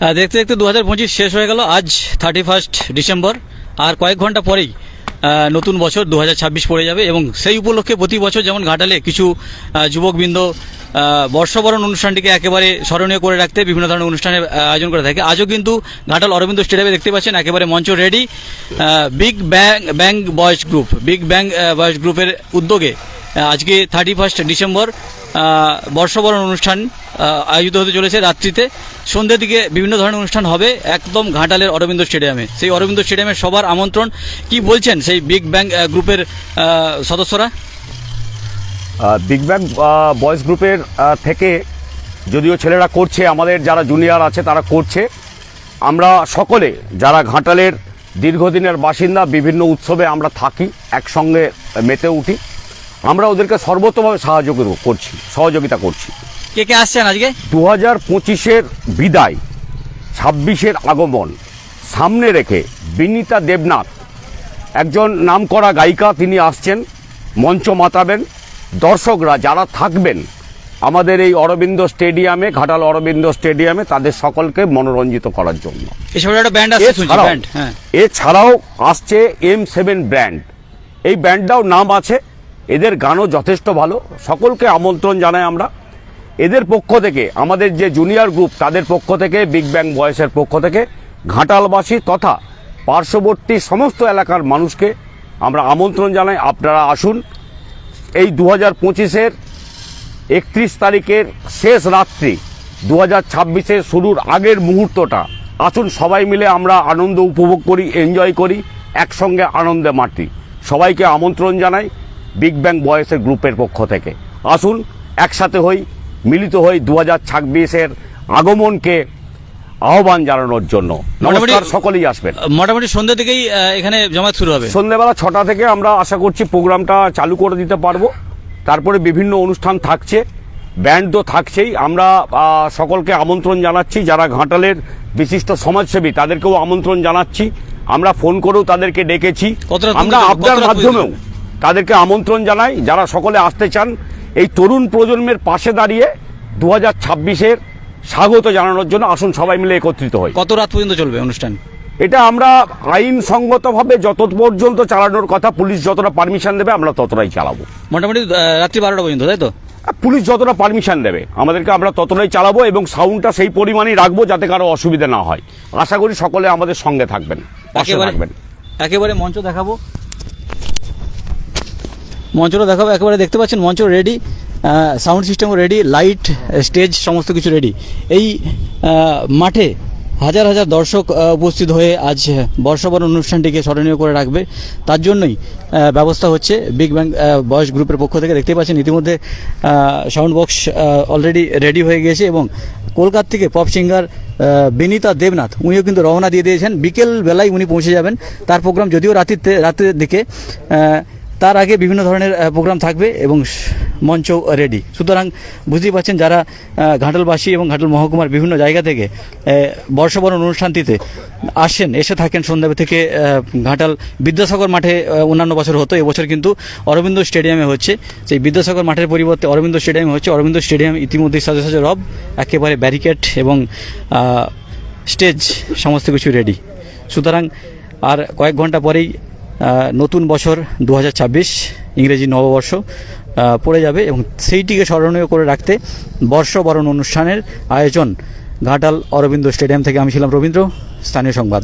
দেখতে দেখতে 2025 শেষ হয়ে গেল। আজ 31 ডিসেম্বর, আর কয়েক ঘন্টা পরেই নতুন বছর 2026 পড়ে যাবে এবং সেই উপলক্ষে প্রতি বছর যেমন ঘাটালে কিছু যুবকবৃন্দ বর্ষবরণ অনুষ্ঠানটিকে একেবারে স্মরণীয় করে রাখতে বিভিন্ন ধরনের অনুষ্ঠানের আয়োজন করে থাকে। আজও কিন্তু ঘাটাল অরবিন্দ স্টেডিয়ামে দেখতে পাচ্ছেন একেবারে মঞ্চ রেডি। বিগ ব্যাং বয়েজ গ্রুপের উদ্যোগে আজকে 31 ডিসেম্বর বর্ষবরণ অনুষ্ঠান আয়োজিত হতে চলেছে। রাত্রিতে সন্ধ্যের দিকে বিভিন্ন ধরনের অনুষ্ঠান হবে একদম ঘাটালের অরবিন্দ স্টেডিয়ামে। সেই অরবিন্দ স্টেডিয়ামে সবার আমন্ত্রণ। কি বলছেন সেই বিগ ব্যাং গ্রুপের সদস্যরা? বিগ ব্যাং বয়েজ গ্রুপের থেকে যদিও ছেলেরা করছে, আমাদের যারা জুনিয়র আছে তারা করছে। আমরা সকলে যারা ঘাটালের দীর্ঘদিনের বাসিন্দা বিভিন্ন উৎসবে আমরা থাকি, একসঙ্গে মেতে উঠি। আমরা ওদেরকে সর্বোত্তমভাবে সহযোগিতা করছি। কে কে আসছেন আজকে? 2025-এর বিদায়, 26-এর আগমন সামনে রেখে বিনীতা দেবনাথ, একজন নামকরা গায়িকা, তিনি আসছেন, মঞ্চ মাতাবেন। দর্শকরা যারা থাকবেন আমাদের এই অরবিন্দ স্টেডিয়ামে, ঘাটাল অরবিন্দ স্টেডিয়ামে, তাদের সকলকে মনোরঞ্জিত করার জন্য। এছাড়াও আসছে M7 ব্র্যান্ড, এই ব্র্যান্ডটাও নাম আছে, এদের গানও যথেষ্ট ভালো। সকলকে আমন্ত্রণ জানাই আমরা। এদের পক্ষ থেকে, আমাদের যে জুনিয়র গ্রুপ তাদের পক্ষ থেকে, বিগ ব্যাং বয়েসের পক্ষ থেকে ঘাটালবাসী তথা পার্শ্ববর্তী সমস্ত এলাকার মানুষকে আমরা আমন্ত্রণ জানাই, আপনারা আসুন। এই 2025-এর 31 তারিখের শেষ রাত্রি, 2026-এর শুরুর আগের মুহূর্তটা আসুন সবাই মিলে আমরা আনন্দ উপভোগ করি, এনজয় করি, একসঙ্গে আনন্দে মাতি। সবাইকে আমন্ত্রণ জানাই বিগ ব্যাং বয়েসের গ্রুপের পক্ষ থেকে। আসুন একসাথে হই, মিলিত হই 2026-এর আগমনকে আহ্বান জানানোর জন্য। নমস্কার, সকলেই আসবেন। মোটামুটি সন্ধ্যা থেকেই এখানে জমায়েত শুরু হবে। সন্ধ্যাবেলা 6টা থেকে আমরা আশা করছি প্রোগ্রামটা চালু করে দিতে পারবো। তারপরে বিভিন্ন অনুষ্ঠান থাকছে, ব্যান্ড তো থাকছেই। আমরা সকলকে আমন্ত্রণ জানাচ্ছি, যারা ঘাটালের বিশিষ্ট সমাজসেবী তাদেরকেও আমন্ত্রণ জানাচ্ছি। আমরা ফোন করেও তাদেরকে ডেকেছি, আমরা আপনার মাধ্যমেও তাদেরকে আমন্ত্রণ জানাই। যারা সকলে আসতে চান, এই তরুণ প্রজন্মের পাশে দাঁড়িয়ে 2026-এর স্বাগত জানানোর জন্য আসুন সবাই মিলে একত্রিত হই। কত রাত পর্যন্ত চলবে অনুষ্ঠান? এটা আমরা আইনসঙ্গতভাবে যত পর্যন্ত চালানোর কথা, পুলিশ যতটা পারমিশন দেবে আমরা ততটাই চালাবো। মোটামুটি রাত্রি 12টা পর্যন্ত, তাই তো? পুলিশ যতটা পারমিশন দেবে আমাদেরকে আমরা ততটাই চালাবো এবং সাউন্ডটা সেই পরিমাণই রাখবো যাতে কারো অসুবিধা না হয়। আশা করি সকলে আমাদের সঙ্গে থাকবেন, পাশে থাকবেন। একেবারে মঞ্চটা দেখাবো, একেবারে দেখতে পাচ্ছেন মঞ্চ রেডি, সাউন্ড সিস্টেমও রেডি, লাইট, স্টেজ সমস্ত কিছু রেডি। এই মাঠে হাজার হাজার দর্শক উপস্থিত হয়ে আজ বর্ষবরণ অনুষ্ঠানটিকে স্মরণীয় করে রাখবে, তার জন্যই ব্যবস্থা হচ্ছে বিগ ব্যাং বয়েজ গ্রুপের পক্ষ থেকে। দেখতে পাচ্ছেন ইতিমধ্যে সাউন্ড বক্স অলরেডি রেডি হয়ে গিয়েছে এবং কলকাতা থেকে পপ সিঙ্গার বিনীতা দেবনাথ উনিও কিন্তু রওনা দিয়ে দিয়েছেন। বিকেল বেলায় উনি পৌঁছে যাবেন। তার প্রোগ্রাম যদিও রাতের দিকে, তার আগে বিভিন্ন ধরনের প্রোগ্রাম থাকবে এবং মঞ্চ রেডি। সুতরাং বুঝতেই পারছেন, যারা ঘাটালবাসী এবং ঘাটাল মহকুমার বিভিন্ন জায়গা থেকে বর্ষবরণ অনুষ্ঠানটিতে এসে থাকেন সন্ধ্যা থেকে, ঘাটাল বিদ্যাসাগর মাঠে অন্যান্য বছর হতো, এবছর কিন্তু অরবিন্দ স্টেডিয়ামে হচ্ছে। সেই বিদ্যাসাগর মাঠের পরিবর্তে অরবিন্দ স্টেডিয়ামে হচ্ছে। অরবিন্দ স্টেডিয়াম ইতিমধ্যেই সাজে সাজে রব, একেবারে ব্যারিকেড এবং স্টেজ সমস্ত কিছু রেডি। সুতরাং আর কয়েক ঘন্টা পরেই নতুন বছর 2026 ইংরেজি নববর্ষ পড়ে যাবে এবং সেইটিকে স্মরণীয় করে রাখতে বর্ষবরণ অনুষ্ঠানের আয়োজন ঘাটাল অরবিন্দ স্টেডিয়াম থেকে। আমি ছিলাম রবীন্দ্র, স্থানীয় সংবাদ।